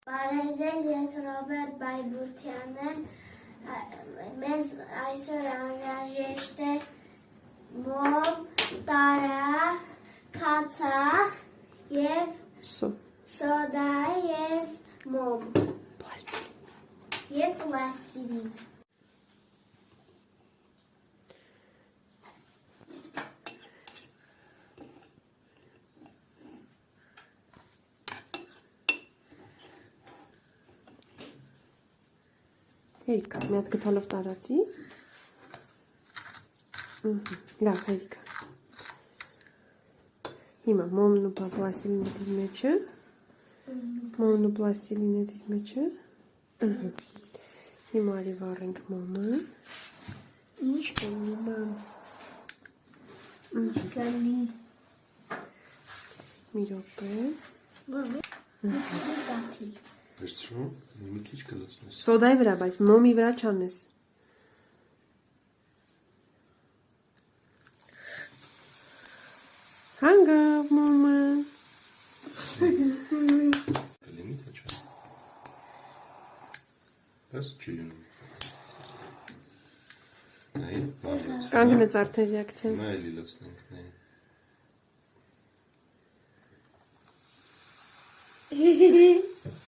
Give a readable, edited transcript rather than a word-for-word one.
Բարեզես, ես Ռոբերտ Բայբուրդյանն եմ, մեզ այսօր անհրաժեշտ է մոմ, տարախ, քացախ և սոդա և մոմ և պլաստիլին։ Հերիքա, մի հատ գթալով տարածի։ Լավ, հերիքա։ Հիմա մոմն ու պլաստիլինը դիր մեջը։ Մոմն ու պլաստիլինը դիր մեջը։ Հիմա արի վառենք մոմը։ Ինչ կնի, մամ։ Ինչ կնի։ Մի րոպե։ Գաթի։ Վերցրու, մի քիչ կլցնես։ Սոդայի վրա, բայց մոմի վրա չանես։ Հանգավ մոմը։ Կլինի թե չէ։ Բայց չի լինում։ Նայ, վառած։ Կանգնեց արդեն ռեակցիան։ Նա էլի լցնենք, նայ։